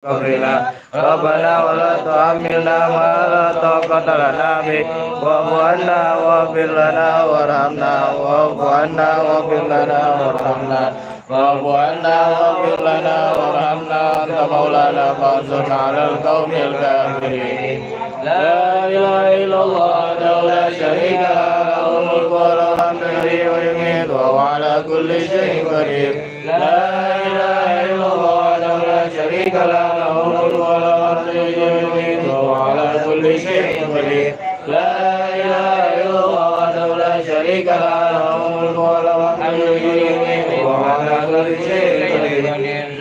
قبلنا ربنا ولا تحملنا ما لا طاقة لنا به واعف عنا واغفر لنا وارحمنا واعف عنا واغفر لنا وارحمنا واعف عنا واغفر لنا وارحمنا أنت مولانا فانصرنا على القوم الكافرين. لا إله إلا الله وحده لا شريك له له الملك وله الحمد يحيي ويميت وهو على كل شيء قدير. لا إله إلا الله وحده لا شريك له له الملك وله الحمد يحيي ويميت وهو على كل شيء قدير. لا إله إلا الله وحده لا شريك له له الملك وله الحمد يحيي ويميت وهو على كل شيء قدير.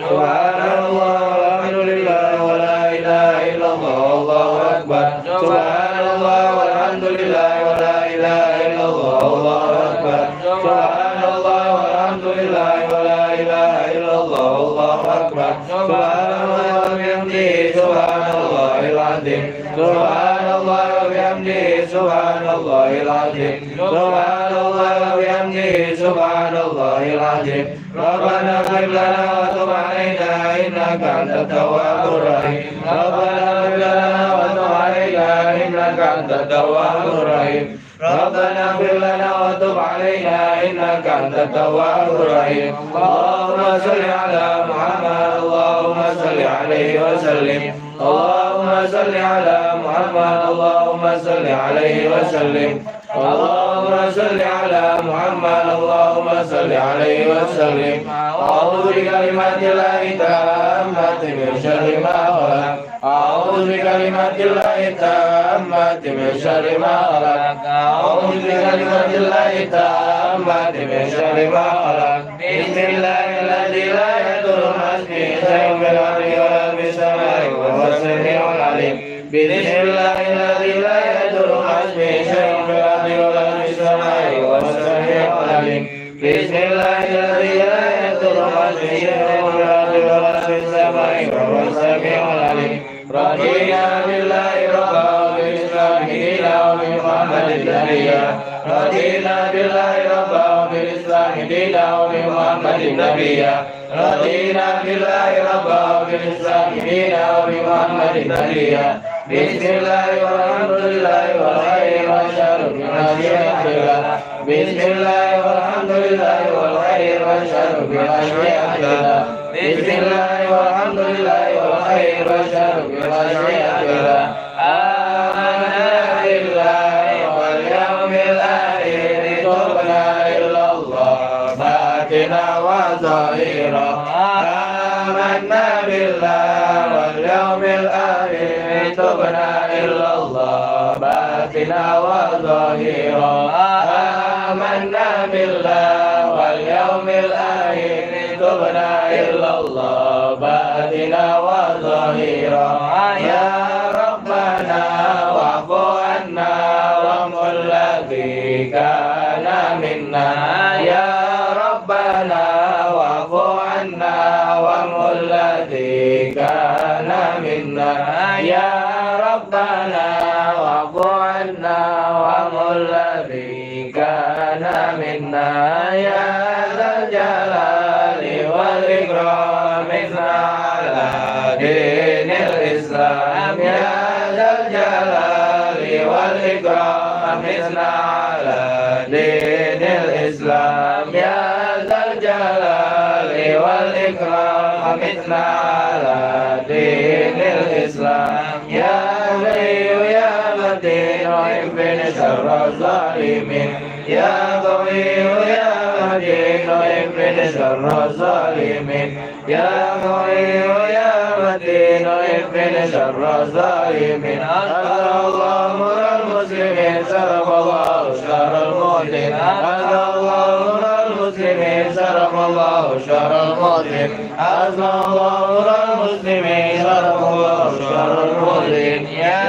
سبحان الله والحمد لله ولا إله إلا الله والله أكبر. سبحان الله والحمد لله ولا إله إلا الله والله أكبر. سبحان الله والحمد لله ولا إله إلا الله والله أكبر. سبحان الله وبحمده سبحان الله العظيم. سبحان الله وبحمده سبحان الله العظيم. سبحان الله وبحمده سبحان الله العظيم. ربنا اغفر لنا وتب علينا إنك أنت التواب الرحيم. ربنا اغفر لنا وتب علينا إنك أنت التواب الرحيم. ربنا اغفر لنا وتب علينا إنك أنت التواب الرحيم. اللهم صل على محمد اللهم صل عليه وسلم. اللهم صل على محمد اللهم صل عليه وسلم. اللهم صل على محمد اللهم صل عليه وسلم. أعوذ بكلمات الله التامة من شر ما خلق. أعوذ بكلمات الله التامة من شر ما خلق. أعوذ بكلمات الله التامة من شر ما خلق. بسم الله الذي لا يضر مع اسمه شيء في الأرض ولا في السماء وهو السميع العليم. بسم الله الذي لا يضر مع اسمه شيء في الأرض ولا في السماء وهو السميع العليم. بسم الله الذي لا يضر مع اسمه شيء في الأرض ولا في السماء وهو السميع العليم. رضينا بالله ربا وبالإسلام دينا وبمحمد نبيا. رضينا بالله ربا وبالإسلام دينا وبمحمد نبيا. رضينا بالله ربا وبالإسلام دينا وبمحمد نبيا. بسم الله والحمد لله والخير والشر بمشيئة الله. بسم الله والحمد لله والخير والشر بمشيئة الله. بسم الله والحمد لله والخير والشر بمشيئة الله. آمنا بالله واليوم الآخر تبنا إلا الله باطنا وظاهرا. آمنا بالله واليوم الآخر تبنا إلا الله باطنا وظاهرا. آمنا بالله واليوم الآخر تبنا إلا الله باطنا وظاهرا. يا ربنا واعف عنا وامح الذي كان منا. يا ربنا واعف عنا وامح الذي كان منا. يا ربنا واعف عنا وامح الذي كان منا. يا ذا الجلال والإكرام على دين الإسلام. يا ذا الجلال والإكرام على دين الإسلام. يا ذا الجلال والإكرام على دين الإسلام. يا غني يا متين وإبن شر الظالمين. يا قوي يا متين وإبن شر الظالمين. يا قوي يا متين وإبن شر الظالمين. أسأل الله أمر المسلمين صرف الله شر المؤمنين. أسأل الله أمر المسلمين صرف الله شر المؤمنين. أسأل الله أمر المسلمين صرف الله شر المؤمنين. يا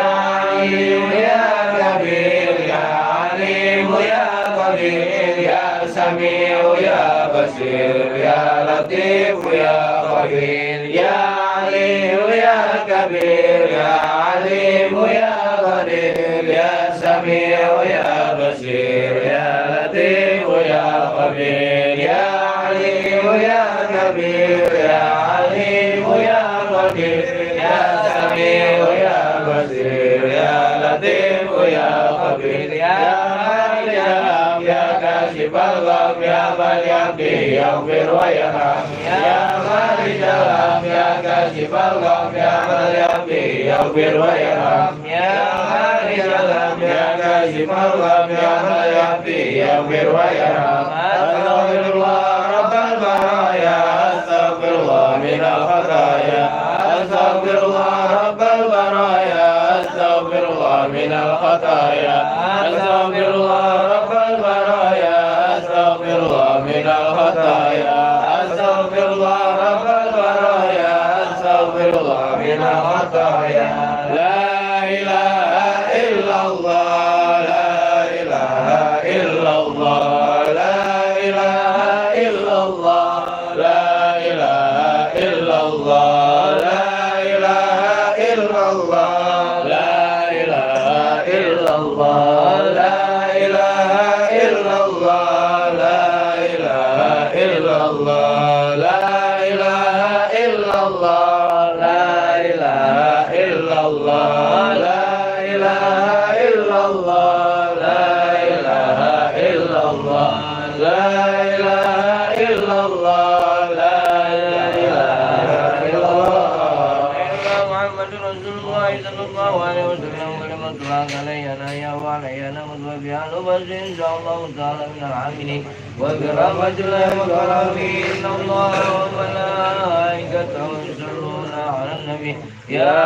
عليم يا كبير يا عليم يا قدير يا سميع يا بصير يا لطيف يا خبير. يا عليم يا كبير يا عليم يا قدير يا سميع يا بصير يا لطيف يا خبير. يا عليم يا كبير يا عليم يا قدير يا سميع يا بصير يا لطيف يا خبير يا خالق الأمر يا كاشف الغم يا من يهدي يغفر ويرحم يا خالق الأمر يا كاشف الغم يا من يهدي يغفر ويرحم يا خالق الأمر يا كاشف الغم يا من يهدي يغفر ويرحم أستغفر الله رب البرايا أستغفر الله من الخطايا أستغفر الله رب البرايا أستغفر الله من الخطايا أستغفر الله رب البرايا أستغفر الله من الخطايا أستغفر الله رب البرايا أستغفر الله من الخطايا لا إله إلا الله لا إله إلا الله لا إله إلا الله لا إله إلا الله لا إله إلا الله لا إله إلا الله لا إله إلا الله لا إله إلا الله لا إله إلا الله لا إله إلا الله لا إله إلا الله لا إله إلا الله لا إله إلا الله لا إله إلا الله محمد رسول الله صلى الله عليه وسلم ولمن طلق علينا يا وعلينا مذوبها نبذ إن شاء الله تعالى من العاملين وبرحمة الله وكرمه إن الله وملائكته يصلون على النبي يا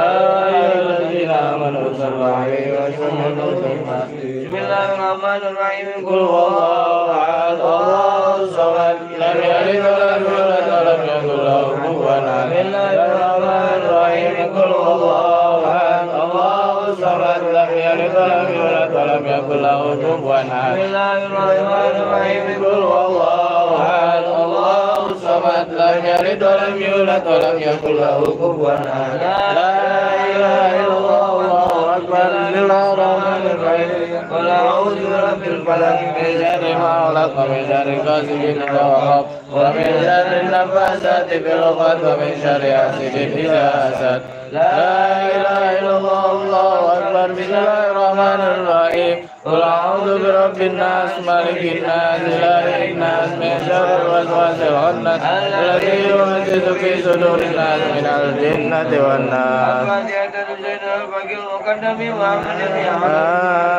أيها الذين آمنوا صلوا عليه وسلموا تسليما بسم الله الرحمن الرحيم قل هو الله أحد الله الصمد لم يلد ولم يولد ولم يكن له كفوا أحد بسم الله الرحمن الرحيم قل هو الله أحد الله الصمد لم يلد ولم يولد ولم يكن له كفوا أحد بسم الله الرحمن الرحيم قل هو الله أحد الله الصمد لم يلد ولم يولد ولم يكن له كفوا أحد لا إله إلا الله الله أكبر بسم الله الرحمن الرحيم قل أعوذ برب الفلق من شر ما خلق ومن شر غاسق إذا وقب ومن شر النفاثات في العقد ومن شر حاسد إذا حسد لا إله إلا الله الله أكبر بسم الله الرحمن الرحيم قل أعوذ برب الناس مالك الناس إله الناس من شر الوسواس الخناس الذي يوسوس في صدور الناس من الجنة والناس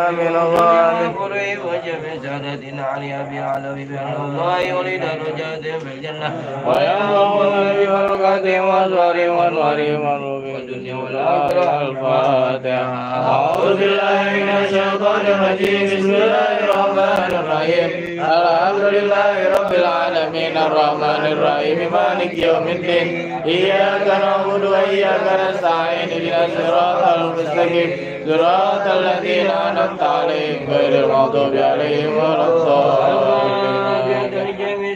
آمين الله قريب وجميع سادتنا علي أبي علوي بأن الله يريد رجاء في الجنة وينظرون ببركاتهم وأسرارهم وأنوارهم وروبهم الدنيا والآخرة الفاتحة أعوذ بالله من الشيطان الرجيم بسم الله الرحمن الرحيم الحمد لله رب العالمين الرحمن الرحيم مالك يوم الدين إياك نعبد وإياك نستعين اهدنا الصراط المستقيم صراط الذين أنعمت عليهم غير المغضوب عليهم ولا الضالين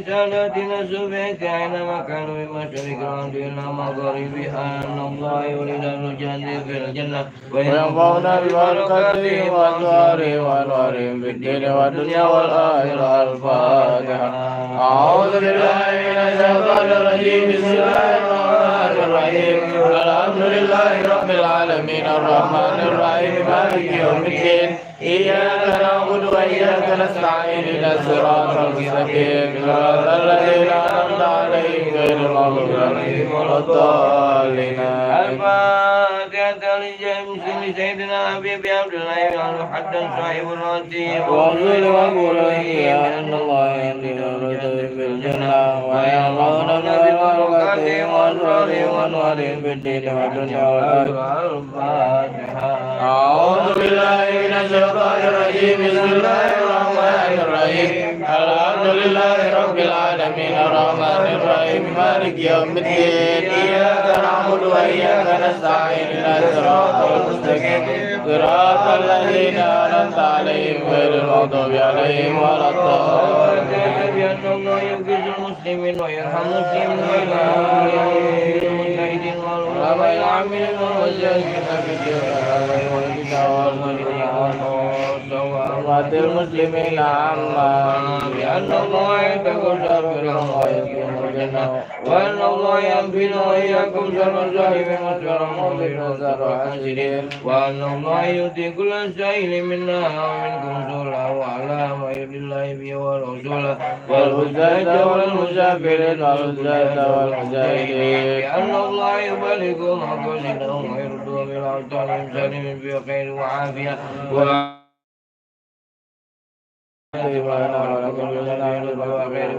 سادتنا سبحانك أينما كانوا بمشرق الأرض إلى مغرب أن الله يريد الرجال في الجنة وينفعنا ببركاتهم وأسرارهم وأنوارهم في الدين والدنيا والآخرة الفاتحة أعوذ بالله من الشيطان الرجيم بسم الله الرحمن الرحيم الحمد لله رب العالمين الرحمن الرحيم مالك يوم الدين إياك نعبد وإياك نستعين اهدنا الصراط المستقيم صراط الذين أنعمت عليهم غير المغضوب عليهم ولا الضالين الفاتحة لجميع سيدنا أبي عبد الله حتى صاحب الرتيب وصل وقول أن الله يهدي الرجل في الجنة ويرضون ببركاتهم وأسرارهم وأنوارهم في الدين والدنيا والآخرة الفاتحة أعوذ بالله من الشيطان الرجيم بسم الله الرحمن الرحيم الحمد لله رب العالمين الرحمن الرحيم مالك يوم الدين إياك نعبد وإياك نستعين اهدنا الصراط المستقيم صراط الذين أنعمت عليهم غير المغضوب عليهم ولا الضالين بأن الله يغفر المسلمين ويرحم المسلمين والمجاهدين والعلماء العاملين والمجاهدين في الدين والمجاهدين والمجاهدين وأموات المسلمين عامة بأن الله يتقول شرفهم ويقيم الجنة وأن الله ينفذ وإياكم شر الجحيم وشر المؤمنين وشر حاسدين وأن الله يؤتي كل سائل منا ومنكم سولا وعلى غير الله به ورسوله والحجاج والمسافرين والحجاج والمجاهدين بأن الله يبلغ مقاصدهم ويرده بالأوطان سالم في خير وعافية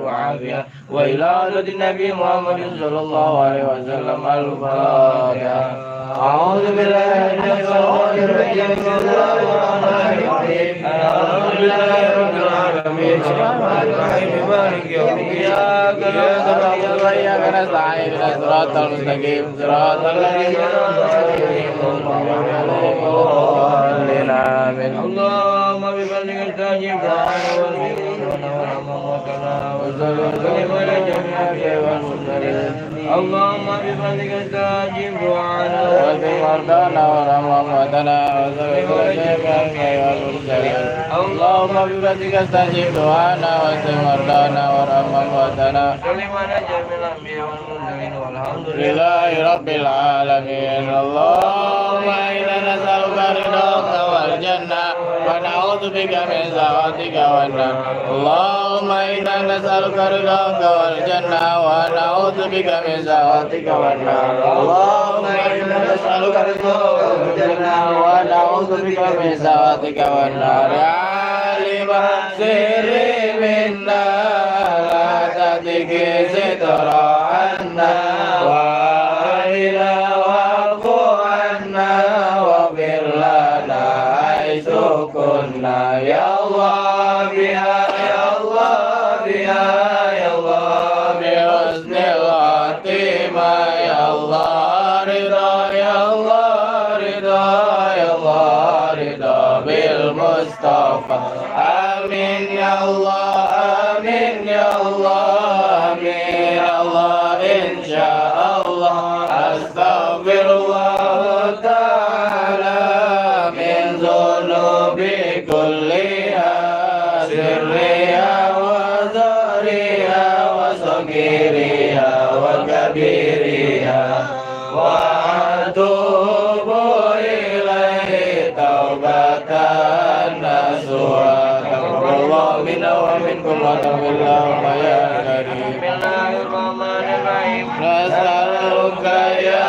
وعافية وإلى عدد النبي محمد صلى الله عليه وسلم الفاتحة. أعوذ بالله من الشيطان الرجيم بسم الله الرحمن الرحيم الحمد لله رب العالمين الرحمن الرحيم مالك يوم الدين إياك نعبد وإياك نستعين اهدنا الصراط المستقيم صراط الذين أنعمت عليهم آمين. اللهم بفضلك استجب دعانا والمؤمنين ورحمتنا وسلم على جميع والمرسلين. اللهم بفضلك استجب دعانا واشف مرضانا ورحمتنا وسلم على جميع والمرسلين. اللهم بفضلك استجب دعانا واشف مرضانا ورحمتنا وسلم على جميع الأنبياء والمرسلين والحمد لله رب العالمين. اللهم إنا نسألك رضاك والجنة ونعوذ بك من سخطك والنار. اللهم إنا نسألك رضاك والجنة ونعوذ بك من سخطك والنار. اللهم إنا نسألك رضاك والجنة ونعوذ بك من سخطك والنار. يا عالم السر منا لا تهتك ستر عنا وإلى واعف عنا واغفر لنا حيث كنا يا الله بها يا الله بها يا الله بحسن الخاتمة يا الله رضا يا الله رضا يا الله رضا بالمصطفى. آمين يا الله آمين يا الله آمين يا الله إن شاء الله. أستغفر الله تعالى من ذنوبي كلها سرها وظهرها وصغيرها وكبيرها وأتوب إليه توبة نصوحا. تقبل الله منا ومنكم وتغفر اللهم يا كريم. بسم الله الرحمن الرحيم. نسألك يا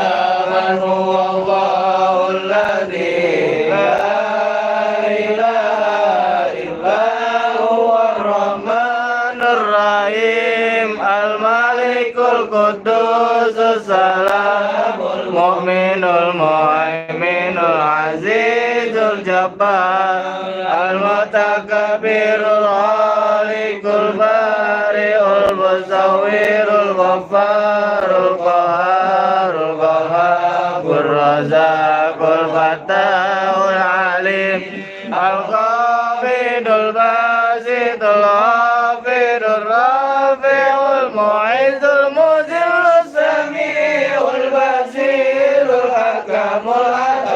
من هو الله الذي لا إله إلا هو الرحمن الرحيم الملك القدوس السلام المؤمن المهيمن العزيز الجبار المتكبر الخالق البارئ المصور الغفار القهار القهار الرزاق الفتاح العليم الخافض الباسط الخافض الرافع المعز المذل السميع البصير الحكم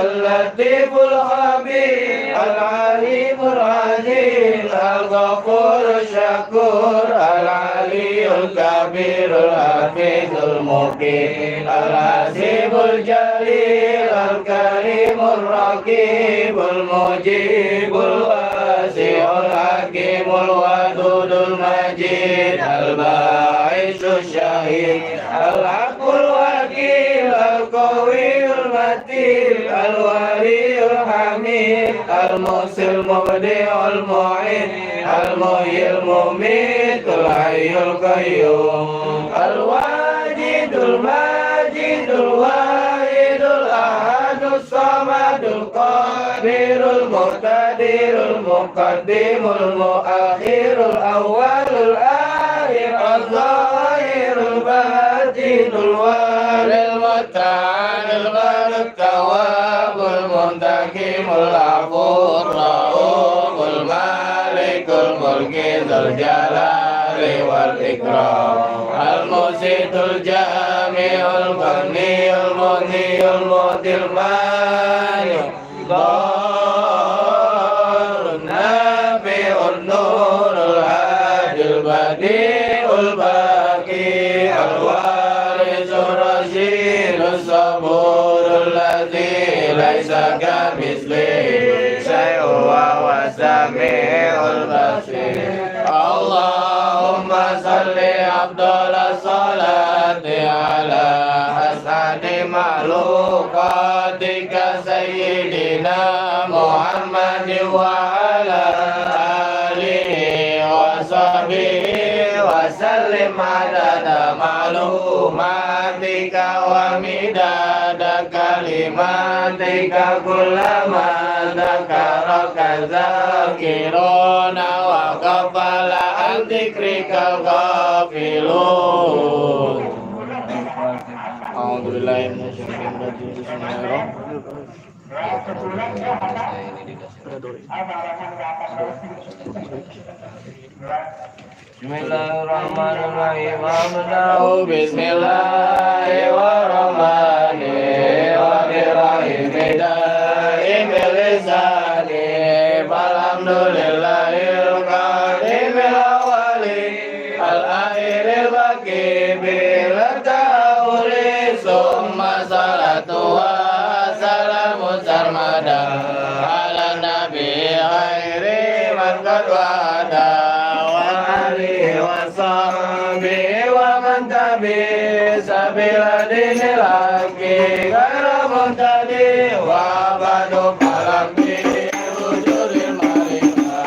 اللطيف الخبير العليم العليم الغفور الشكور العلي الكبير الحفيظ المقيم الحسيب الجليل الكريم الرقيب المجيب الواسع الحكيم الودود المجيد الباعث الشهيد الحق الوكيل القوي المتين الولي الحميد المحسن المبدع المعين المحيي المميت الحي القيوم الواجد الماجد الواحد الأحد الصمد القادر المقتدر المقدم المؤخر الأول الآخر الظاهر الباطن الوالي المتعال الغني التواب المنتقم العفو الرؤوف المالك الملك ذو الجلال والإكرام المسيط الجامع الغني المغني المعطي المانع ضار الناس الذي ليس كمثله شيء وهو السميع البصير اللهم صل أفضل الصلاة على أسعد مخلوقاتك سيدنا محمد وعلى آله وصحبه وسلم عدد معلوماتك ومداد كلماتك كلما ذكرك الذاكرون وغفل عن ذكرك الغافلون أعوذ بالله من الشيطان الرجيم بسم الله Bismillahirrahmanirrahim. Bismillahirrahmanirrahim. Daimil lisani alhamdulillahil qadimil awali al-akhiril baqi bil ta'uli summa salatu wa salamu sarmada ala nabi khairi man qad wada sabila dinil haqi ghairu muhtadi wa badu falam bi wujudil malika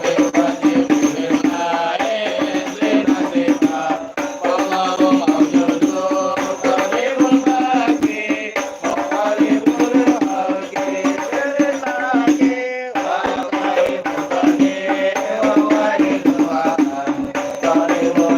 bi fadilil ma'in linasika wallahu mawjudu qaribul baqi qaribul haqi siril haqi wa qaribul haqi wa qaribul qaribul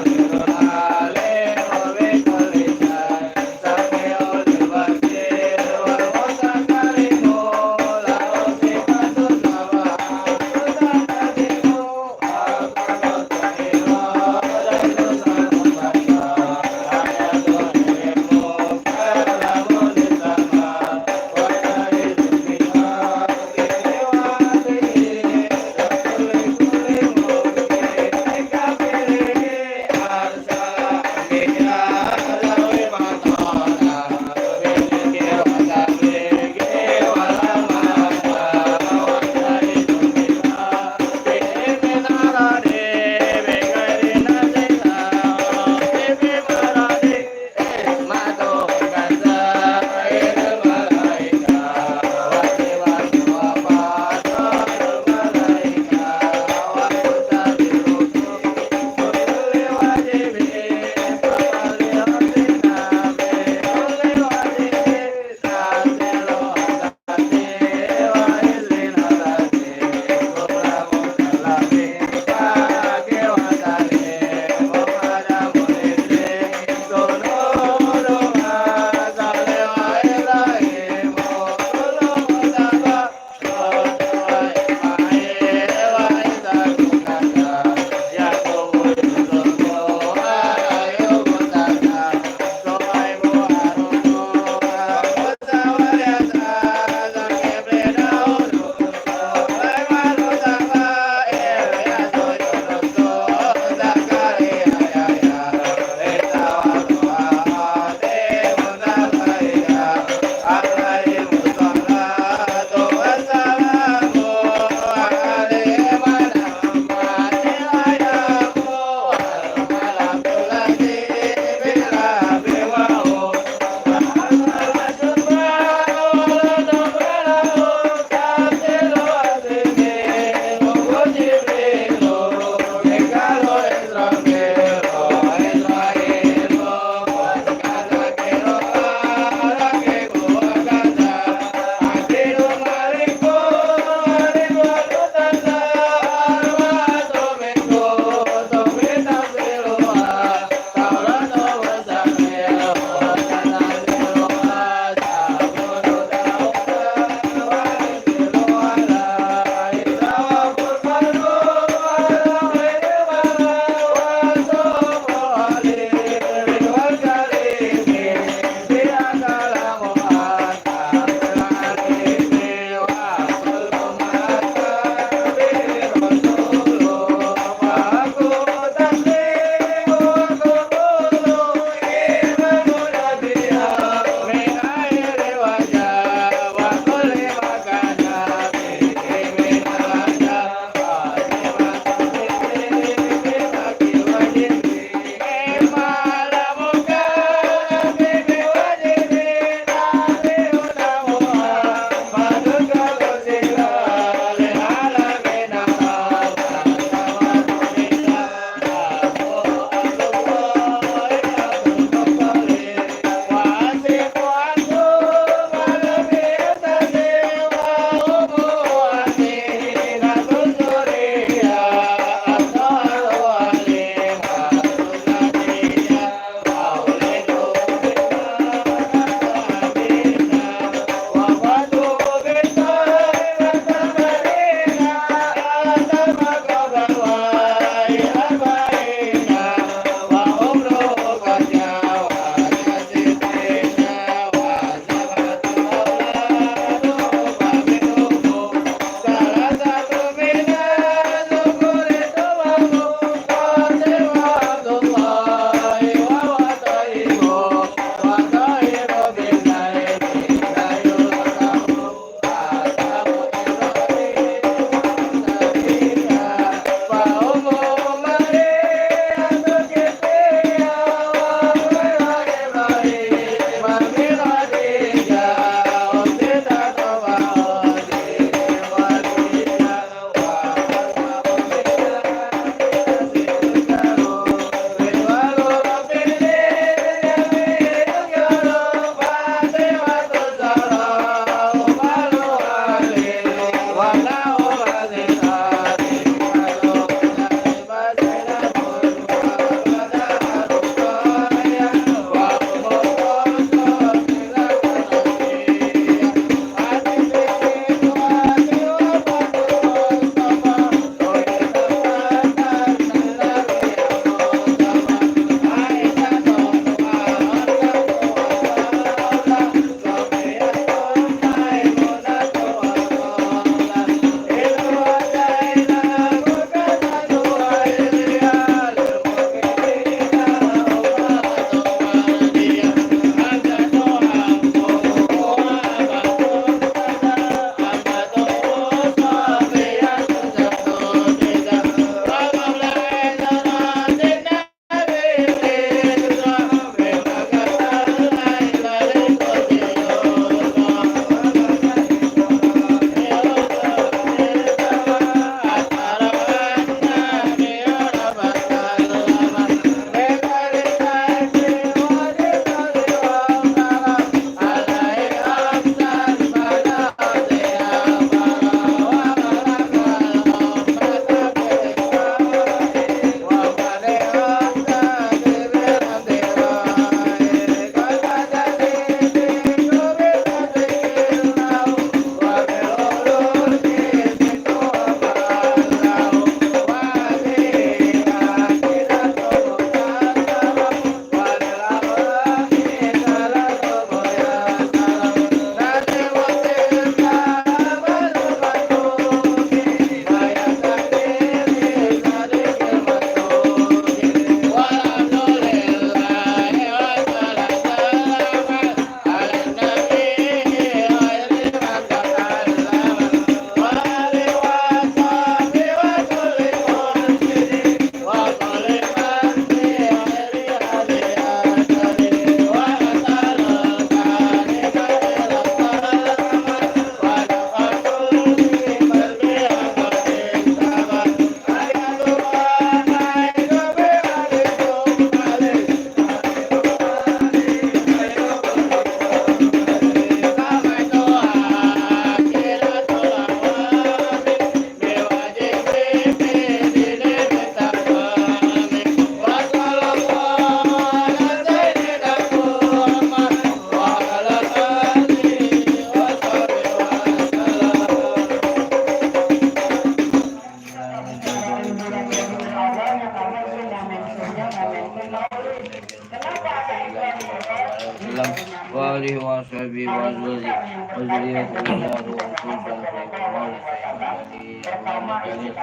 وذريته النار وخلدا في وارث الذي إمام الجليل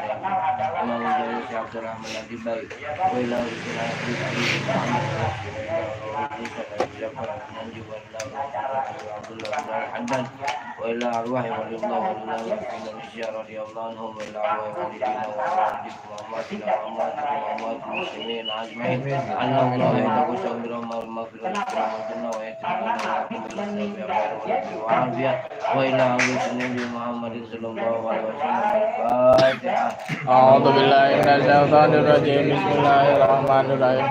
عبد الرحمن الدبي وإلى رسول أبي محمد رسول الله جعفر النجي وإلى عبد الله بن الحداد وإلى أرواح ولي الله ولله رسول الشيخ رضي الله عنهم وإلى أرواح والدينا ووالدكم وأمواتنا وأمواتكم وأموات المسلمين أجمعين أن الله يتقسم برحمة المغفرة والجنة ويتمنى لكم بالإسلام وعافية وإلى أهل النبي محمد صلى الله عليه وسلم الفاتحة. أعوذ بالله من الشيطان الرجيم بسم الله الرحمن الرحيم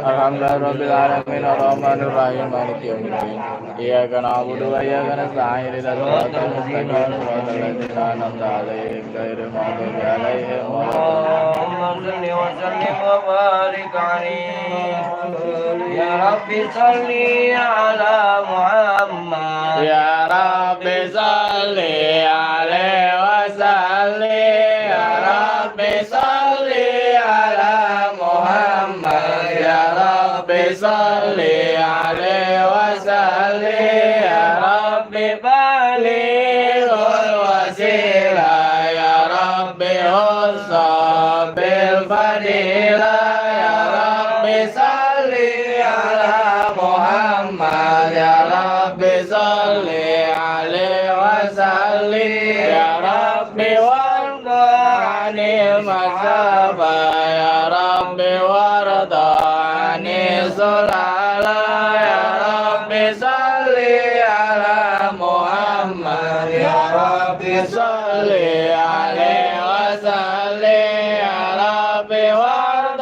الحمد لله رب العالمين الرحمن الرحيم مالك يوم الدين إياك نعبد وإياك نستعين اهدنا الصراط المستقيم صراط الذين أنعمت عليهم غير المغضوب عليهم اللهم صل وسلم وبارك عليه يا رب صل على محمد يا رب صل عليه وسلم يا رب صل على محمد يا رب صل عليه وسلم يا رب بلغ الوسيلة يا رب وصل بالفضيلة يا رب صل على محمد يا رب صل عليه وسلم يا رب وارض عن المصطفى يا رب وارض عن الصلاة يا رب صل على محمد يا رب صل عليه وسلم يا رب وارض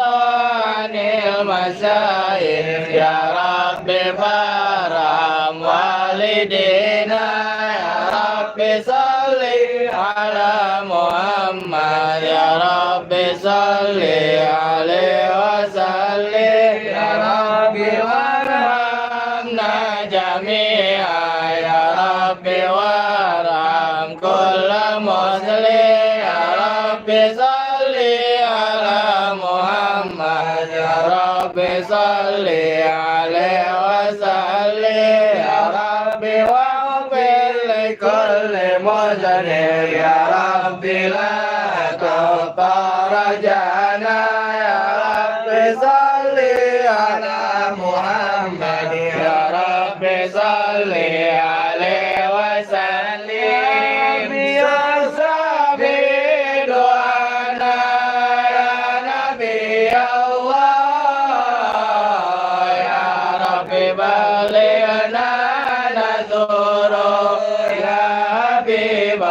عن المشايخ يا رب فارحم والدينا يا رب صل على محمد يا رب صل عليه وسلم يا رب وارحمنا جميعا يا رب وارحم كل مسلم يا رب صل على محمد يا رب صل عليه وسلم يا رب واغفر لكل مذنب يا رب لا تغفر رجانا يا رب صل على محمد يا رب صل عليه وسلم يا سبيل دعانا يا نبي الله يا رب بلغنا نذور يا حبيب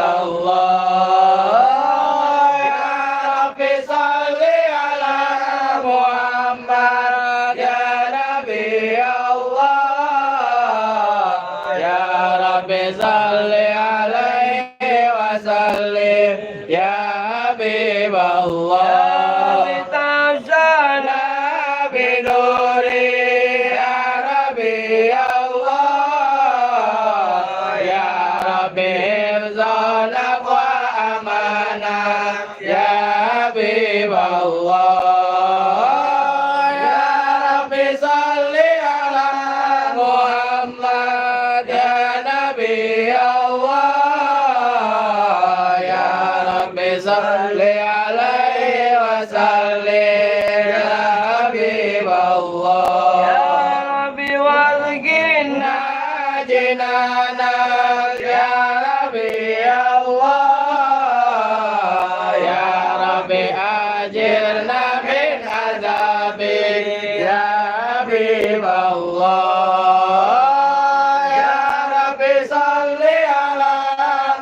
الله يا رب صل على محمد يا نبي الله يا رب صل عليه وسلم يا حبيب الله تمشنا بنوري يا ربي الله يا ربي حفظنا وأمانا يا حبيب الله يا ربي صل على محمد يا نبي الله يا ربي صل عليه وسلم يا حبيب الله يا ربي وارزقنا جنانك يا ربي الله يا ربي أجرنا من عذابك يا حبيب الله يا ربي صل على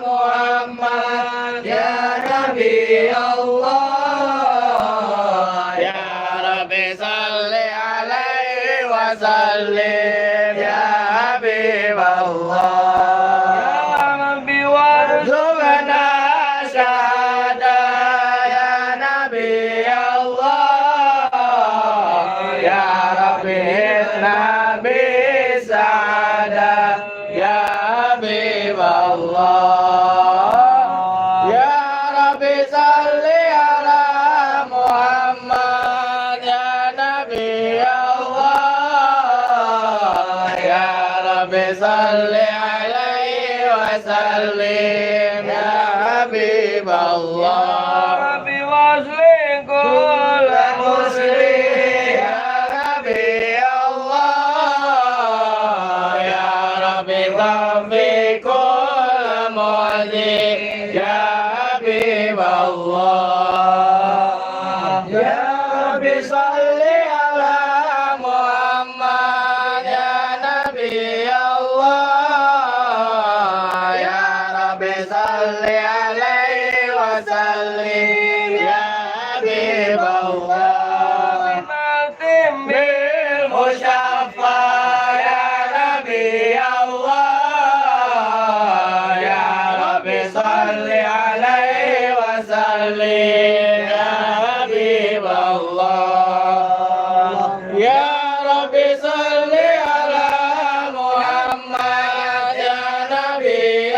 محمد يا نبي الله يا ربي صل عليه وسلم يا حبيب الله يا ربي وارزقنا شهادة يا نبي الله يا ربي اهدنا بالسعادة يا حبيب الله يا ربي صل على محمد يا نبي الله يا ربي صل عليه وسلم وسلم يا حبيب الله بوصل كل مسلم يا نبي الله يا ربي ضمي كل معذب يا حبيب الله يا ربي صل على محمد يا نبي الله يا ربي صل عليه وسلم يا حبيب الله بالمشفى يا نبي الله يا ربي صل عليه وسلم يا حبيب الله يا ربي صل على محمد يا نبي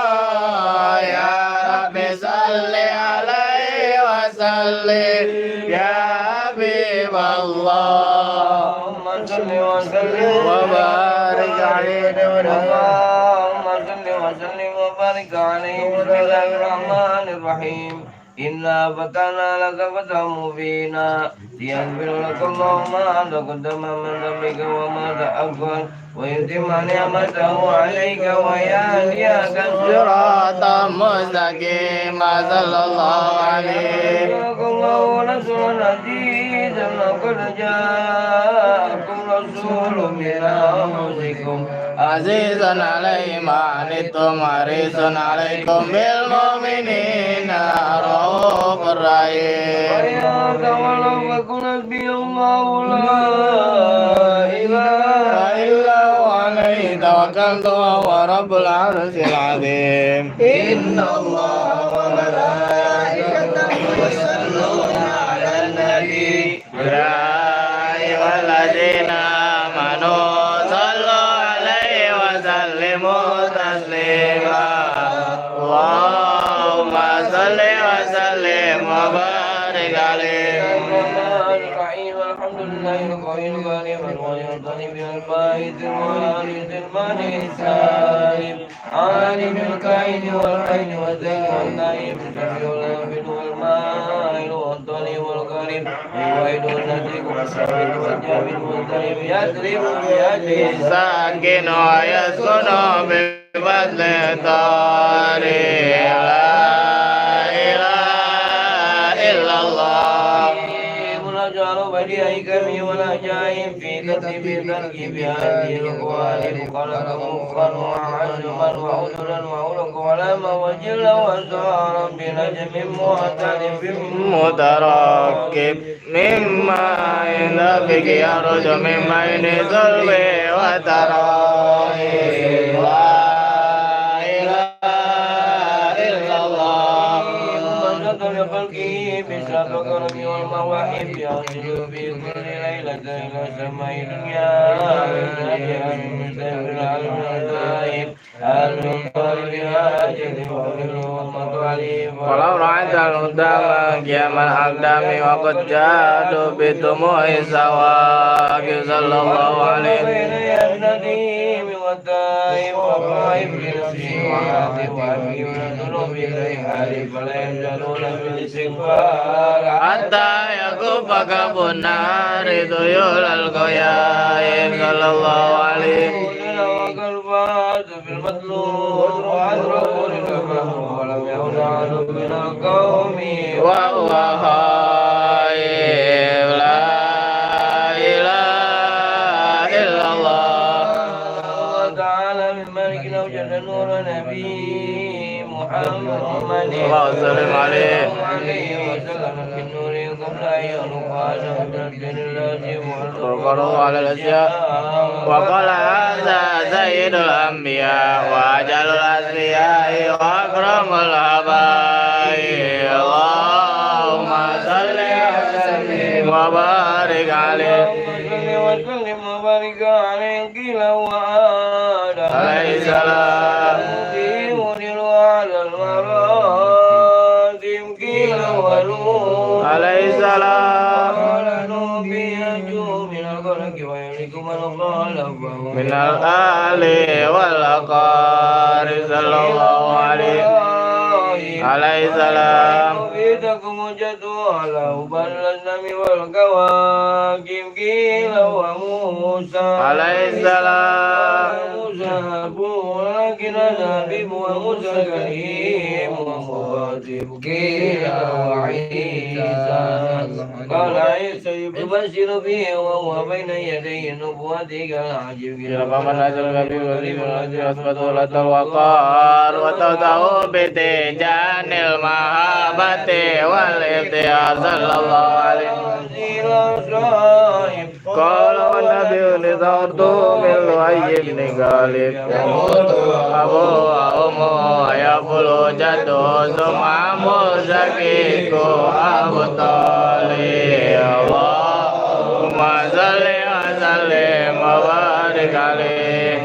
الله يا ربي صل عليه وسلم يا حبيب الله اللهم صل وسلم وبارك عليه اللهم صل وسلم وبارك عليه بسم الله الرحمن الرحيم إنا فتحنا لك فتحا مبينا ليغفر لك الله ما تقدم من ذنبك وما تأخر ويتم نعمته عليك ويهديك صراطا مستقيما صلى الله عليه الله رسول عزيز لقد جاءكم رسول من أنفسكم عزيز عليه ما عنتم حريص عليكم بالمؤمنين رؤوف رحيم وإن تولوا فقل حسبي الله لا إله إلا هو عليه توكلت وهو رب العرش العظيم إن الله وملائكته يصلون على النبي يا أيها الذين آمنوا صلوا عليه وسلموا تسليما اللهم صل وسلم وبارك عليه الحمد لله القائل غالبا ويرضني بالبيت الوارث المانع السالم عالم الكائن والحين والذكر والنائب الشفيع والنافذ والمائل والطلي والقريب الوحيد والنزيك والثابت والجامد والضريب يضرب بيده ساكن ويسكن بفضل طارق لا إله إلا الله ونجعل بديع كمي والعجائب في ترتيب تركيب هذه القوالب خلق مخا وعزما وعذرا وعلق ولما وجلا وزارا بنجم معترف متركب مما ينفق يخرج من بين صلب وترائب لا إله إلا الله وزاد لخلقه بسبب كرمه والمواهب ينزل في كل ليلة إلى سماء الدنيا من سيف العلم الغائب المنطلب هاجد وغيره والمطالب ولو رأيت الهدى قيام الأقدام وقد جادوا بدموع السواق صلى الله عليه بين النديم والتائب والغائب لنفسه وعاده وعبده ونذنوب الريحان فلا يزالون بالاستغفار حتى يكفك بالنار ذيول القيائم صلى الله عليه وقلبات في المطلوب وعذره للكفر ولم يكن عنه من القوم وهو خائف لا إله إلا الله تعالى من ملك وجل نور نبي محمد اللهم صل عليه وسلم في النور قبل أن يلقى من الدين اللازم والقرار على الأشياء وقال هذا سيد الأنبياء وأجل الأسرياء وأكرم الآباء اللهم صل وسلم وبارك عليه وسلم وبارك عليه قيل وعاد عليه السلام على المراتب قيل ولود عليه السلام قال نوبي ينجو من الغرق ويملك من خالفه من الآل والأقارب sallallahu alaihi salam. وفيتكم وجدوا على أبل النم والكواكب قيل وموسى عليه السلام. موسى ولكن أنا حبيب وموسى كريم ومخاطب قيل وعيسى قال عيسى يبشر فيه وهو بين يدي نبوته كالعجب قيل فمن أجل النبي والذي أثبت لة الوقار وتوضع بتيجان المحبة والابتهاج صلى الله عليه وسلم قال والنبي لثورت من لؤي بن غالب يموت أبوه وأمه يقول جده ثم عمه شقيق أبو طالب اللهم صل وسلم وبارك عليه.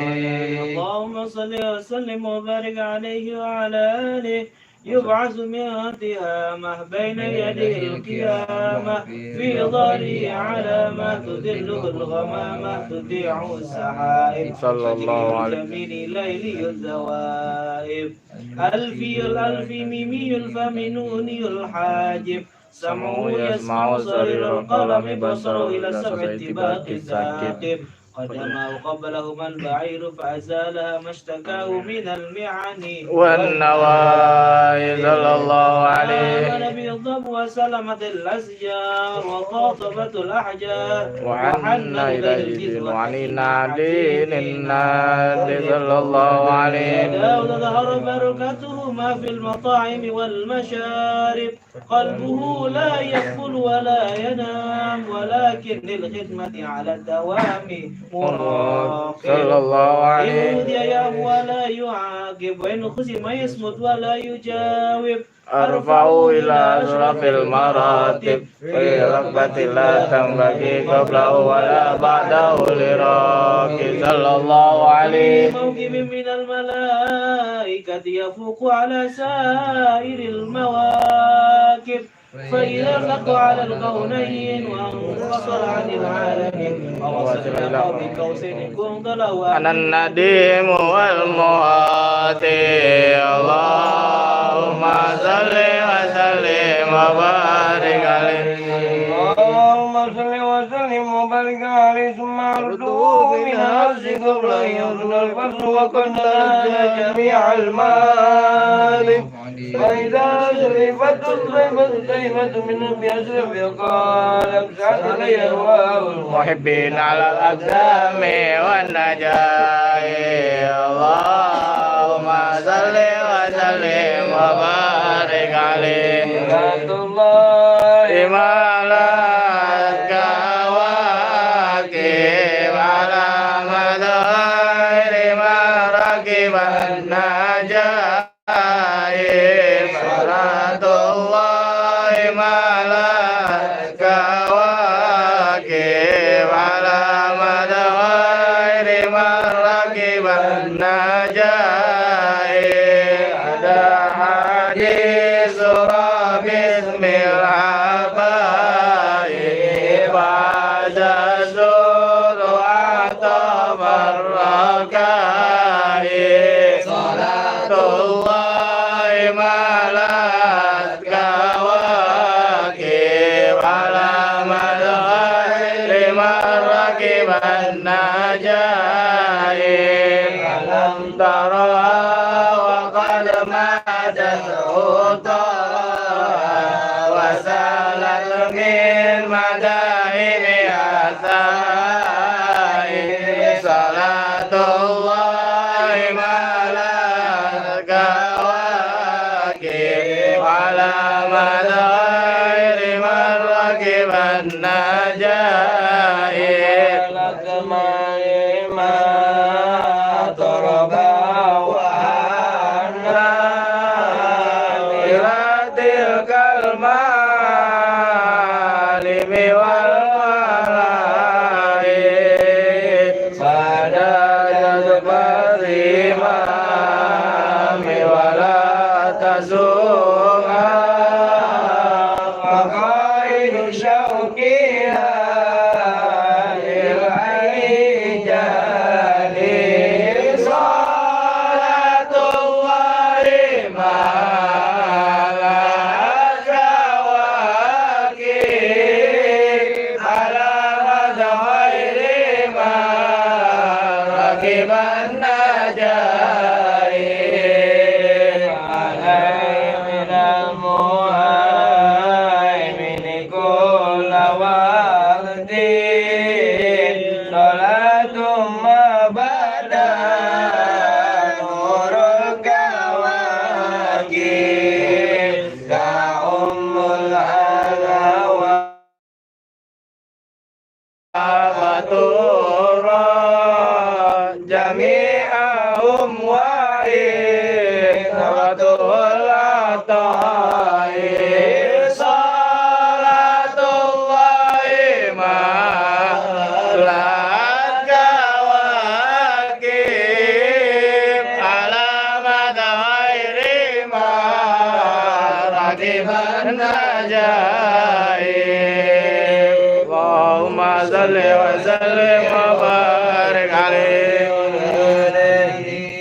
اللهم صل وسلم وبارك عليه وعلى آله يبعث من تهامه بين يديه القيامة في ظهره علامة تدله الغمامة تذيع السحائب صلى الله عليه اليمين ليلي الذوائب ألفي الألف ميمي الفم نوني الحاجب سمعه يسمع صرير القلم بصره إلى سبع اتباق الثاقب قدمه قبلهما البعير فأزالها ما اشتكاه من المعاني والنواي صلى الله عليه نبي الضب وسلمت الأشجار وقاطبت الأحجار وحنا إليه وعنينا دين الناد صلى الله عليه. داود ظهر بركته ما في المطاعم والمشارب قلبه لا يقبل ولا ينام ولكن للخدمة على الدوام صلى الله عليه. إن يأب ولا يعاقب وإن خصم يصمت ولا يجاوب أرفع إلى أشرف المراتب في ركبة لا تنبغي قبله ولا بعده لراكب صلى الله عليه. موكب من الملائكة يفوق على سائر المواكب فإذا فق على الكونين وانفصل عن العالمين ووصل إلى قاب قوسين كنت له أنا النديم والمهاتي اللهم صل وسلم وبارك عليه. اللهم صل وسلم وبارك عليه ثم عرضه من عرش قبل أن يرد الفرس وقد نال جميع المال فإذا شرفت الطيبة من بأشرف قال ابسعت لي أهواء المحبين على الأقدام والنجاة اللهم صل وسلم وبارك عليه. الله ما لك واكب على مدار ما ركب النجاة صلاة الله ما لك واكب على مدار ما ركب النجاة هذا حديث بسم العباء بعد الزور أعطى الركاء صلاة الله ما لك كواكب على مدار من ركب النجاة ألم ترى وقد ماتت وسالت من مدائنها ثائر صلاة الله ما لك واكب على مدار من ركب النجاة لك ما ضرب وعنا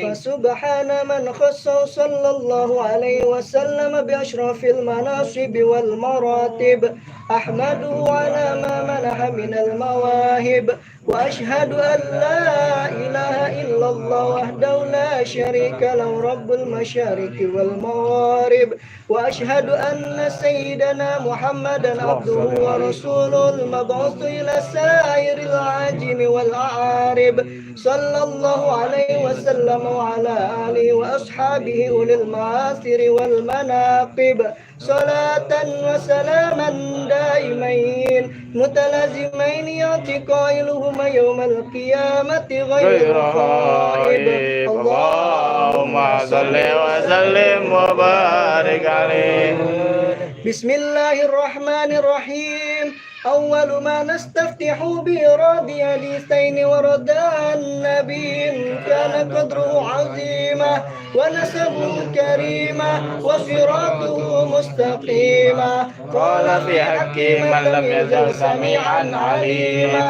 فسبحان من خصه صلى الله عليه وسلم بأشرف المناصب والمراتب، أحمده على ما منح من المواهب، وأشهد أن لا إله إلا الله وحده لا شريك له رب المشارق والمغارب، وأشهد أن سيدنا محمدا عبده ورسوله المبعوث إلى سائر العاجم والأعارب، صلى الله عليه وسلم وعلى آله وأصحابه أولي المآثر والمناقب، صلاة وسلاما دائمين متلازمين يأتي قائلهما يوم القيامة غير خائب. اللهم صل وسلم وبارك عليه. بسم الله الرحمن الرحيم. أول ما نستفتح بإيراد حديثين ورد عن نبي كان قدره عظيما ونسبه كريما وصراطه مستقيما، قال في حق من لم يزل سميعا عليما،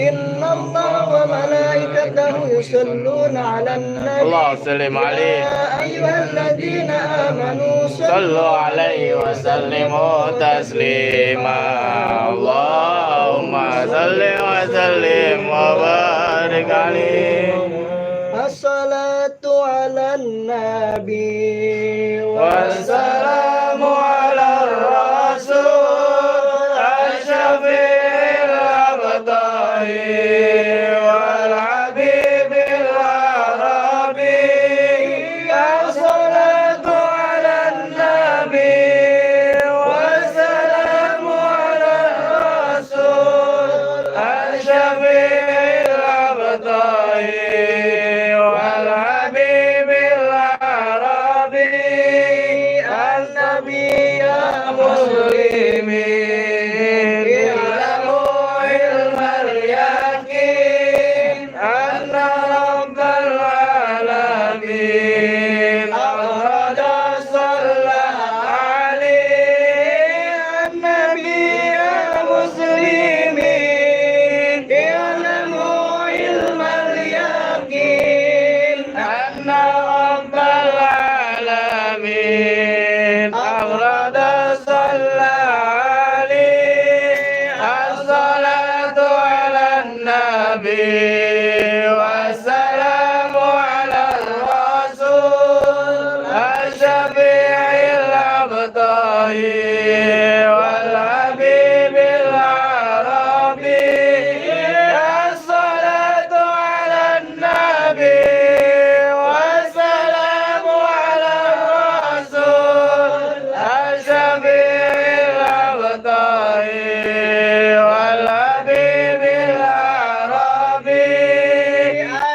إن الله وملائكته يصلون على النبي اللهم صل عليه. يا أيها الذين آمنوا صلوا عليه وسلموا تسليما. اللهم صل وسلم وبارك عليه. الصلاة على النبي والسلام على الرسول الشفيع الأبطال والحبيب العربي. الصلاة على النبي والسلام على الرسول الشفيع الأبطال والحبيب العربي. النبي يا مسلمين اعلموا علم اليقين أن رب العالمين أورد صلى عليه. النبي يا مسلمين اعلموا علم اليقين أن رب العالمين أورد صلى عليه. الصلاة على النبي والسلام على الرسول الشفيع الأبطال والحبيب العربي. الصلاة على النبي والسلام على الرسول الشفيع الأبطال والحبيب العربي.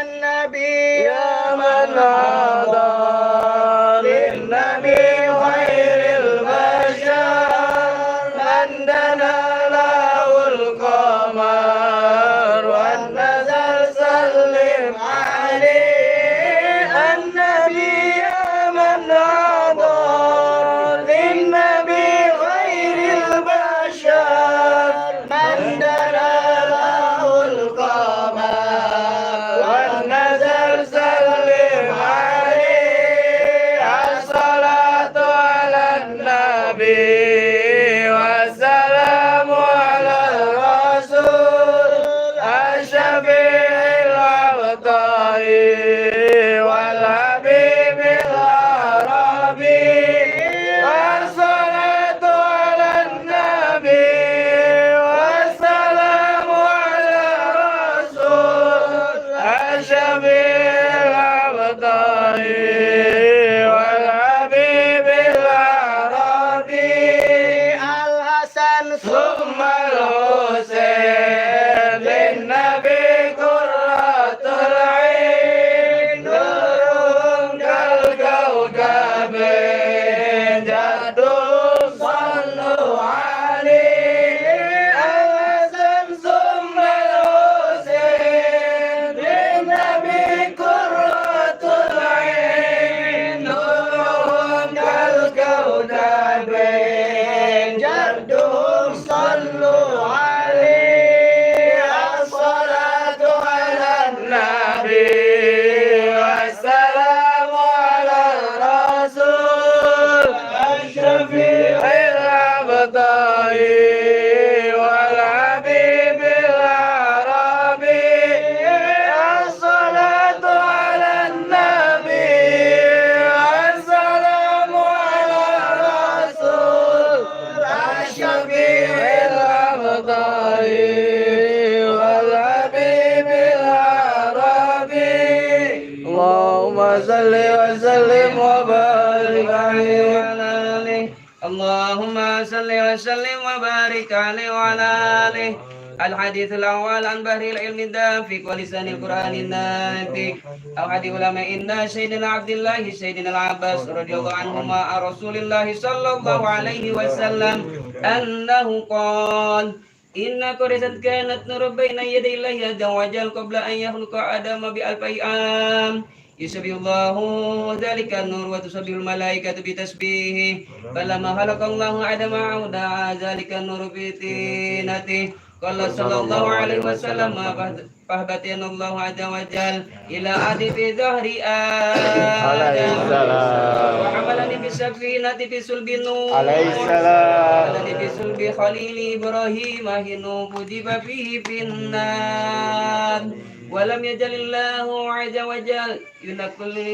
النبي يا من هدى للنبي خير البشر النبي والسلام على الرسول الشفيع العبقري والحبيب العربي والصلاة على النبي والسلام على الرسول الشفيع العبقري والحبيب العربي الحسن ثم الحسين للنبي قرة العين نورهم كالكوكب جدهم صلوا عليه الحسن ثم الحسين للنبي قرة العين نورهم كالكوكب جدهم صلوا عليه الصلاة على النبي والسلام على الرسول الشفيع العبقري والحبيب العربي الصلاة على النبي السلام على الرسول الشفيع العبقري والحبيب العربي اللهم صل وسلم وبارك عليه وعلى آله اللهم صل وسلم وبارك عليه وعلى آله. الحديث الأول عن بحر العلم الدافق ولسان القرآن الناطق أو حديث علماء سيدنا عبد الله سيدنا العباس رضي الله عنهما عن رسول الله صلى الله عليه وسلم أنه قال إن قريشا كانت نور بين يدي الله عز وجل قبل أن يخلق آدم بألف عام يسبح الله ذلك النور وتسبح الملائكة بتسبيحه فلما خلق الله آدم أودع ذلك النور بطينته قال صلى الله عليه وسلم فهبتنا الله عز وجل إلى عدد ظهر آدم وحملني بالسفينة في صلب نوح عليه السلام وحملني في صلب خليل إبراهيم حين كتب فيه في النار ولم يجل الله عز وجل ينقلني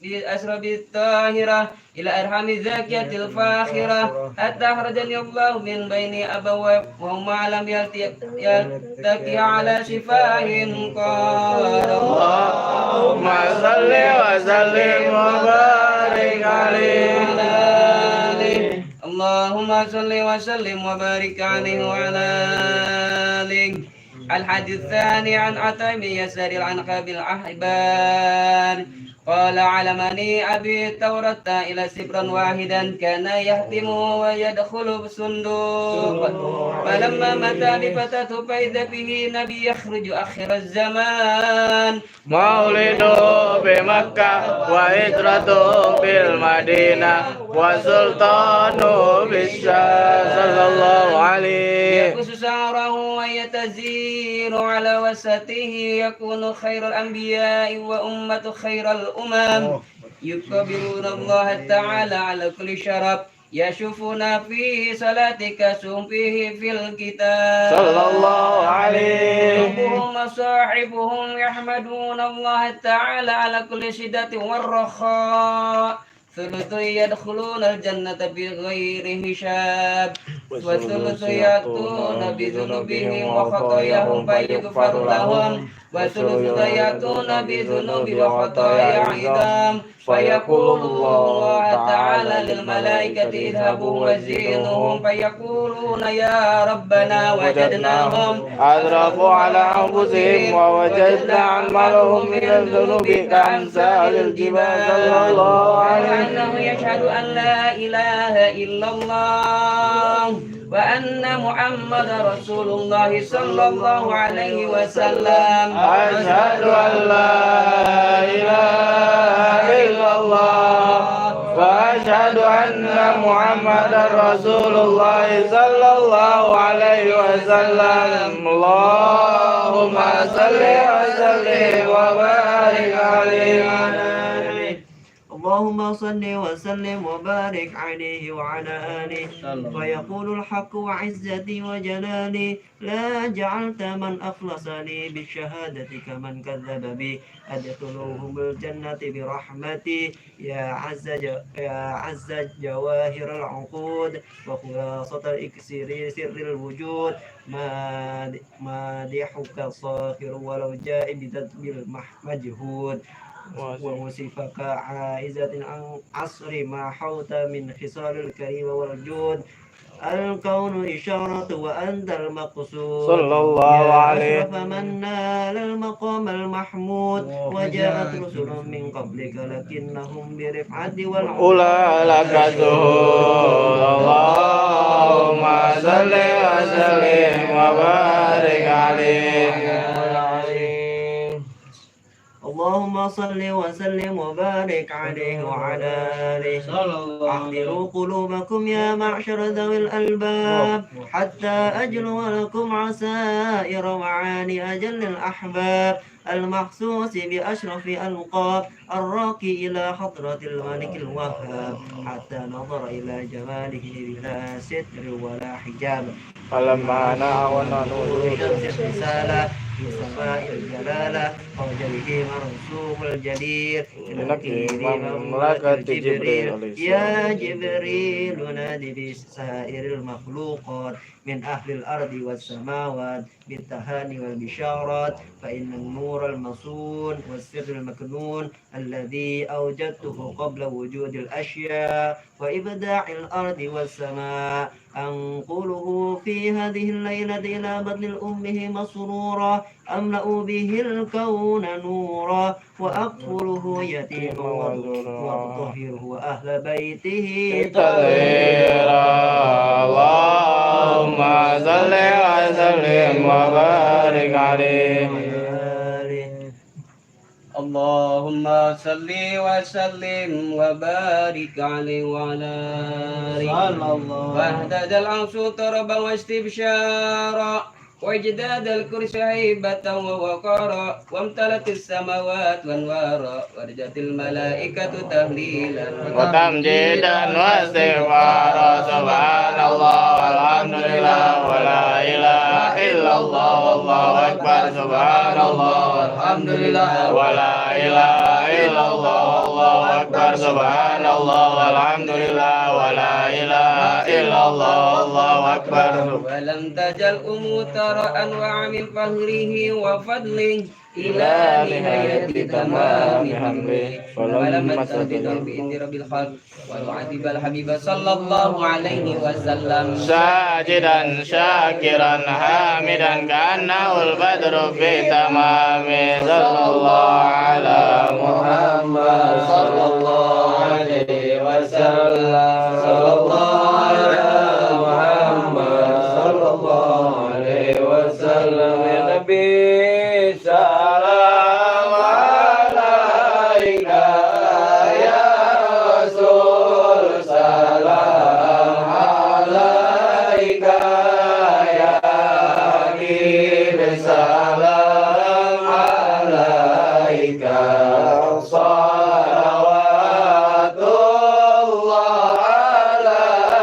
بأسرب الطاهرة إلى أرحام الزاكية الفاخرة حتى أخرجني الله من بين أبواب وهما لم يلتقي على شفاه قال اللهم صل وسلم وبارك عليه وعلى آله. اللهم صل وسلم وبارك عليه وعلى آله. الحديث الثاني عن عطاء بن يسار العنقى بالأحبار قال علمني أبي التوراة إلى سبرا واحدا كان يهتم ويدخل بصندوق فلما متى بفتاته فإذا به نبي يخرج آخر الزمان مولده بمكة وهجرته بالمدينة وسلطانه بالشام صلى الله عليه يقص شعره ويتزير على وسطه يكون خير الأنبياء وأمة خير الأمم يكبرون الله تعالى على كل شرف يشوفون فيه صلاتك سم فيه في الكتاب صلى الله عليه ربهم صاحبهم يحمدون الله تعالى على كل شدة والرخاء ثلث يدخلون الجنة بغير حساب وثلث يأتون بذنوبهم وخطاياهم فيغفر لهم وثلث يأتون بذنوب وخطايا عظام فيقول الله تعالى للملائكة اذهبوا وزينهم فيقولون يا ربنا وجدناهم أذرفوا على أنفسهم ووجدنا عملهم من الذنوب كأمثال الجبال صلى الله عليه أنه يشهد أن لا إله إلا الله وأن محمد رسول الله صلى الله عليه وسلم أشهد أن لا إله إلا الله وأشهد أن محمدا رسول الله صلى الله عليه وسلم اللهم صل وسلم وبارك عليه اللهم صل وسلم وبارك عليه وعلى آله. ويقول الحق وعزتي وجلالي لا جعلت من أخلص لي بالشهادة كمن كذب بي أدخلوهم الجنة برحمتي يا عز جواهر العقود وخلاصة الإكسير سر الوجود مادحك الصاخر ولو جاء بذنب المجهود ووصفك عائزة عن عصر ما حوت من خصال الكريم والجود الكون إشارة وأنت المقصود صلى الله عليه أشرف من نال المقام المحمود وجاءت رسل من قبلك لكنهم برفعة والأولى لك سهول اللهم صل وسلم وبارك عليه اللهم صل وسلم وبارك عليه وعلى آله. أحضروا قلوبكم يا معشر ذوي الألباب حتى أجلو لكم عسائر معاني أجل الأحباب المخصوص بأشرف ألقاب الراقي إلى حضرة الملك الوهاب حتى نظر إلى جماله بلا ستر ولا حجاب فلما نعونا نور شمس الرسالة في سماء الجلالة وجهه مرسوم الجدير لنكي مملكة جبريل يا جبريل نادي بسائر المخلوقات من أهل الأرض والسماوات بالتهاني والبشارات فإن النور المصون والسر المكنون الذي أوجدته قبل وجود الأشياء وإبداع الأرض والسماء أنقله في هذه الليلة إلى بطن أمه مسرورا أملأ به الكون نورا وأقفله يتيما وأطهره وأهل بيته تطهيرا اللهم صل وسلم وبارك عليه اللهم صل وسلم وبارك عليه وعلى آله واهتدى العرش طربا واستبشارا واجداد الكرسي هيبة ووقارا وامتلت السماوات وانوارا ورجت الملائكة تهليلا وتمجيدا واستغفارا سبحان الله والحمد لله ولا إله إلا الله والله أكبر سبحان الله والحمد لله ولا إله إلا الله والله أكبر سبحان الله والحمد لله ولا إله إلا الله والله أكبر ولم تجل أموتر أنواع من فهره وفضله إلى نهاية تمام حمده ولم تزد بإذن رب الخلق ويعذب الحبيب صلى الله عليه وسلم ساجدا شاكرا حامدا كأنه البدر في تمام صلى الله على محمد صلى الله عليه وسلم صلى الله على محمد صلى الله عليه وسلم يا نبي سلام عليك يا رسول سلام عليك يا حبيب سلام عليك صلوات الله عليك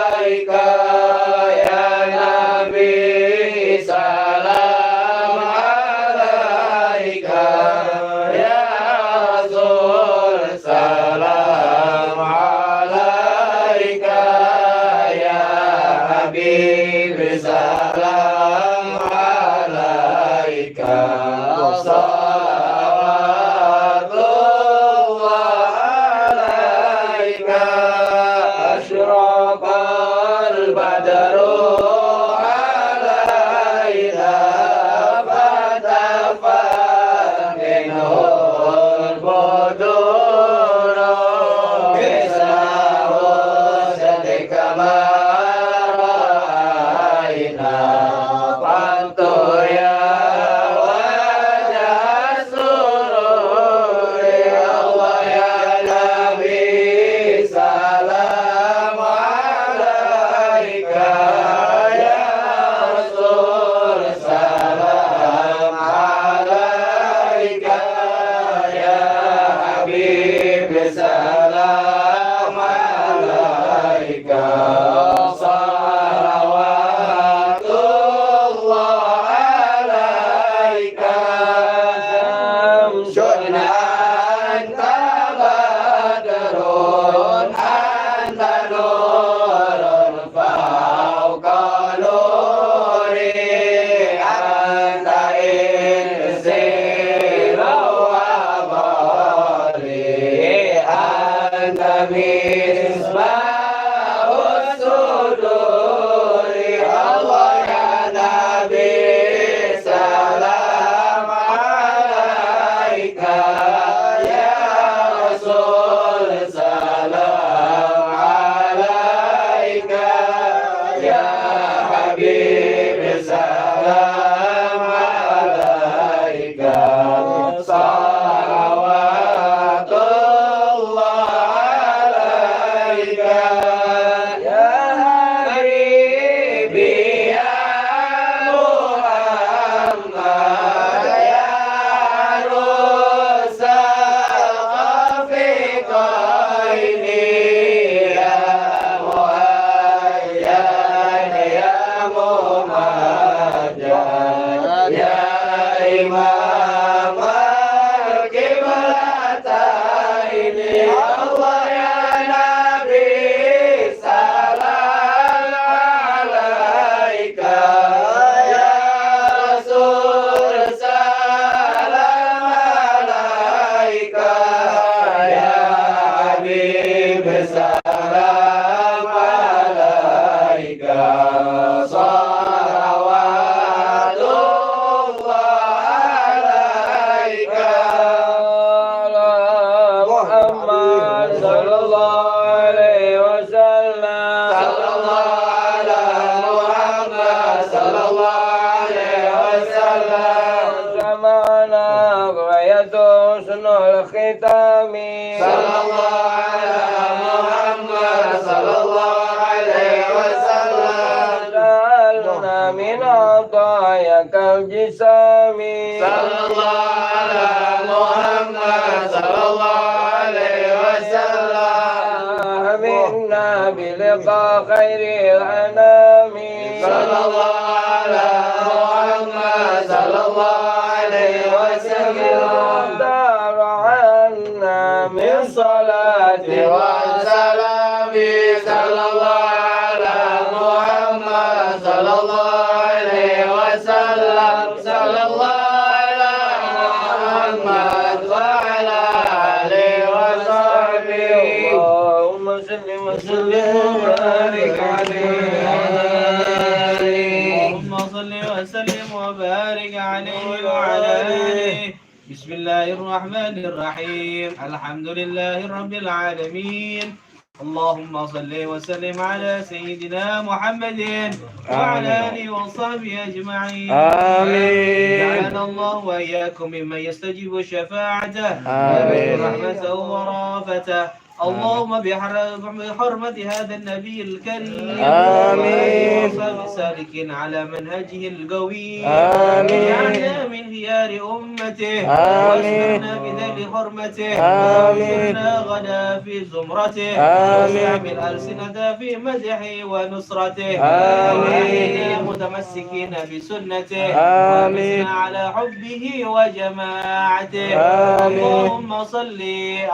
بسم الله الرحمن الرحيم الحمد لله رب العالمين اللهم صل وسلم على سيدنا محمد وعلى آله وصحبه أجمعين آمين. جعلنا الله وإياكم ممن يستجيب الشفاعة آمين. ورحمته ورافته اللهم بحرمة هذا النبي الكريم آمين. وصحبه السالكين على منهجه القوي آمين. واجعلنا من خيار أمته آمين. واسمعنا بذل حرمته آمين. وانصرنا غدا في زمرته آمين. واستعمل ألسنة في مدحه ونصرته آمين. متمسكين بسنته آمين. وامسنا على حبه وجماعته آمين. اللهم صل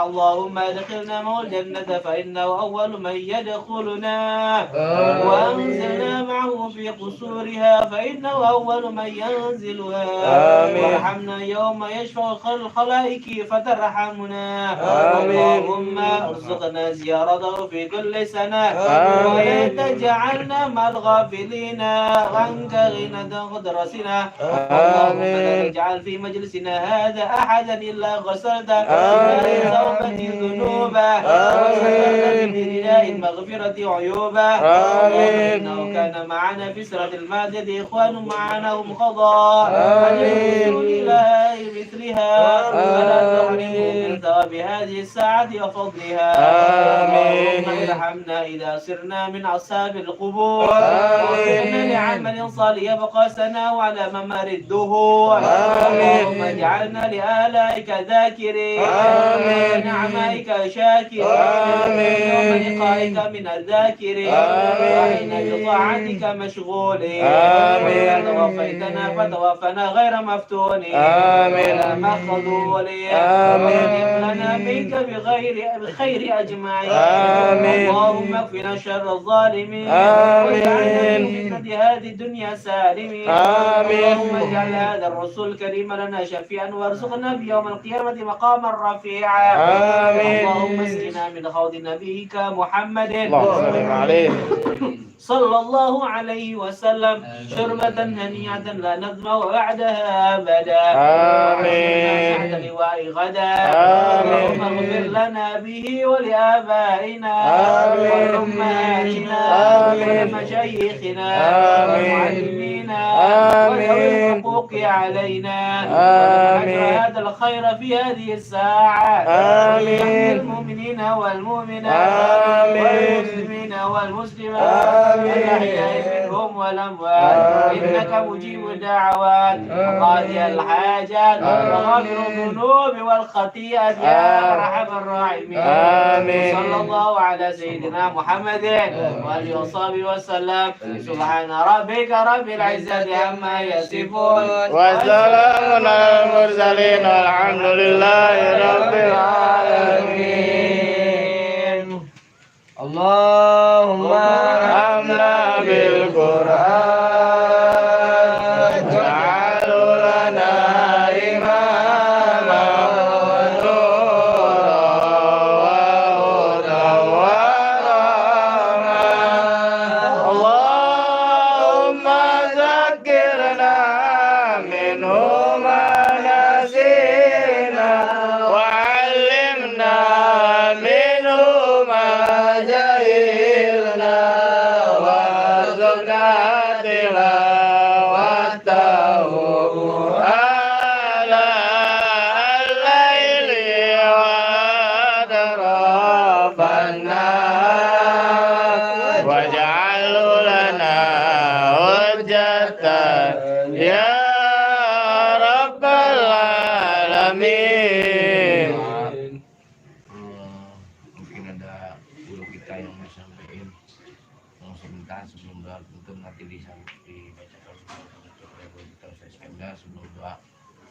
اللهم ادخلنا مول الجنة فإنه أول من يدخلنا وأنزلنا معه في قصورها فإنه أول من ينزلها آمين. وارحمنا يوم يشفع الخلائق فترحمنا آمين. اللهم ارزقنا زيارته في كل سنة آمين. ولا تجعلنا مع الغافلين عنك غنى قدرتنا اللهم لا تجعل في مجلسنا هذا أحدا إلا غسلته آمين. توبة ذنوبه آمين. بإله المغفرة عيوبه آمين. إنه كان معنا في سورة المائدة إخوان معنا هم قضاء آمين. إلى مثلها ولا تحرموا آمين. من ثواب هذه الساعة وفضلها آمين. اللهم ارحمنا إذا صرنا من أصحاب القبور آمين. وإنا لعمل صالح يبقى سنا على ممر الدهور آمين. اللهم اجعلنا لآلائك ذاكرين آمين. ونعمائك شاكرين آمين. يوم لقائك من الذاكرين آمين. وإنا بطاعتك مشغولين آمين. وإذا توفيتنا فتوفنا غير مفتونين آمين. ولا مخذولين آمين. لنا منك بخير أجمعين آمين. اللهم اكفنا شر الظالمين آمين. واجعلنا من فتنة هذه الدنيا سالمين آمين. اللهم اجعل هذا الرسول الكريم لنا شفيعا وارزقنا بيوم القيامة مقاما رفيعا آمين. اللهم اسقنا اسقنا من حوض نبيك محمد اللهم صل عليه صلى الله عليه وسلم شربة هنيئة لا نظمأ بعدها أبدا آمين. تحت لواء غدا آمين. اللهم اغفر لنا به ولآبائنا آمين. ولأمهاتنا آمين. ولمشايخنا آمين. ومعلمينا آمين. وذوي الحقوق علينا آمين. ونجعل هذا الخير في هذه الساعة آمين. المؤمنين والمؤمنات آمين. والمسلمين والمسلمات الأحياء منهم والأموات إنك مجيب الدعوات وقاضي الحاجات وغافر الذنوب والخطيئات يا أرحم الراحمين. آمين. صلى الله على سيدنا محمد وآله وصحبه وسلم. سبحان ربك رب العزة عما يصفون وسلام على المرسلين والحمد لله رب العالمين. اللهم أمنا بالقرآن واجعله لنا إماما ونورا وهدى ورحمة. اللهم ذكرنا منه ما نسينا وعلمنا منه ما جهلنا وارزقنا تلاوته آلاء الليل وأطراف النهار واجعله لنا حجة يا رب العالمين. mungkin ada guru kita yang mau sampaikan sebentar sebelum doa, tentu nanti dibacakan kita Iskandar sebelum doa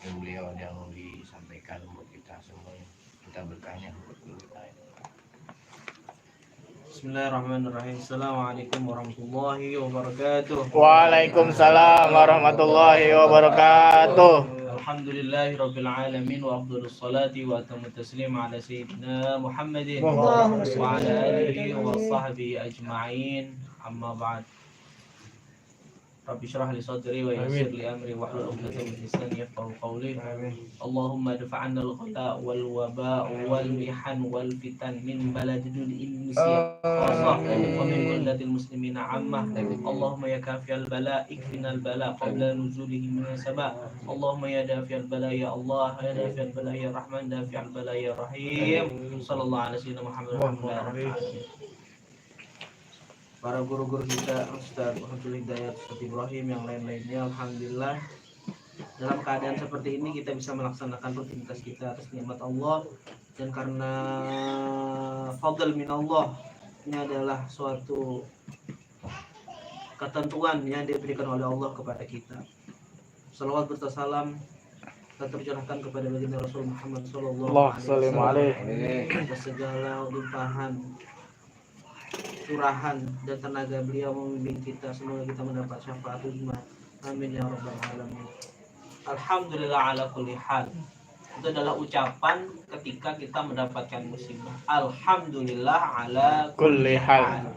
yang beliau ada yang mau disampaikan buat kita semuanya. Kita bertanya buat guru kita. Bismillahirrahmanirrahim. Assalamualaikum warahmatullahi wabarakatuh. Waalaikumsalam warahmatullahi wabarakatuh. Alhamdulillahi rabbil alamin wa afdhalus salati wa atammu taslim ala sayyidina Muhammadin wa ala alihi wa sahbihi ajma'in. Amma ba'd. Rabbi shrah li sadri wa yassir li amri wahlul 'uqdatam min lisani yafqahu qawli. Allahumma dafa'anna al-ghala wal waba wal mihan wal fitan min baladil insi khasah wa min kullatil muslimina 'ammah. Allahumma ya kafiyal bala ikfina al bala qabla nuzulihi min as-sama. Allahumma ya dafiyal bala ya Allah ya dafiyal bala ya Rahman dafiyal bala ya Rahim. Sallallahu alaihi wasallam Muhammad. Para guru-guru kita, Ustaz Abdul Hidayat, Ustaz Ibrahim, yang lain-lainnya, alhamdulillah dalam keadaan seperti ini kita bisa melaksanakan rutinitas kita atas nikmat Allah, dan karena fadl min Allah, ini adalah suatu ketentuan yang diberikan oleh Allah kepada kita. Salawat serta salam kita tercurahkan kepada baginda Rasul Muhammad sallallahu alaihi wasallam atas segala limpahan curahan dan tenaga beliau membimbing kita. Semoga kita mendapat syafaat umat. Amin ya rabbal alamin. Alhamdulillah ala kulli hal. Itu adalah ucapan ketika kita mendapatkan musibah. Alhamdulillah ala kulli hal.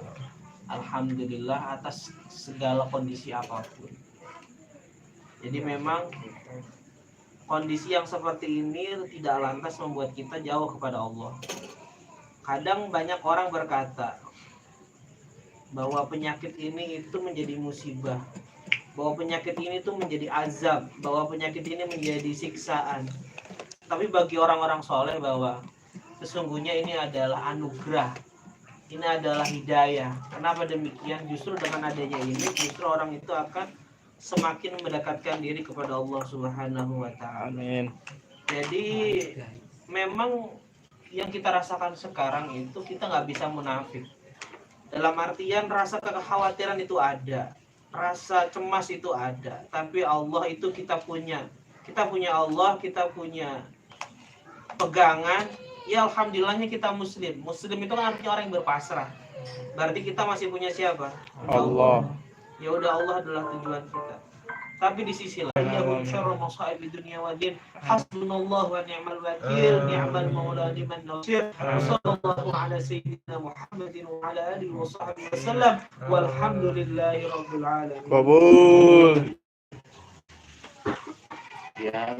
Alhamdulillah atas segala kondisi apapun. Jadi memang kondisi yang seperti ini tidak lantas membuat kita jauh kepada Allah. Kadang banyak orang berkata bahwa penyakit ini itu menjadi musibah, bahwa penyakit ini itu menjadi azab, bahwa penyakit ini menjadi siksaan. Tapi bagi orang-orang soleh bahwa sesungguhnya ini adalah anugerah, ini adalah hidayah. Kenapa demikian? Justru dengan adanya ini, justru orang itu akan semakin mendekatkan diri kepada Allah Subhanahu wa Ta'ala. Amin. Jadi memang yang kita rasakan sekarang itu kita nggak bisa munafik. Dalam artian rasa kekhawatiran itu ada, rasa cemas itu ada, tapi Allah itu kita punya Allah, kita punya pegangan. Ya alhamdulillahnya kita muslim. Muslim itu kan artinya orang yang berpasrah. Berarti kita masih punya siapa? Allah. Ya udah, Allah adalah tujuan kita. tapi di sisi lain yahum syarra masaib dunia wa din. Hasbunallahu wa ni'mal wakil, ni'mal maula ni'man nasir. Sallallahu ala sayyidina Muhammadin wa ala alihi wa sahbihi wasallam. Walhamdulillahi rabbil alamin. Kabul. Ya.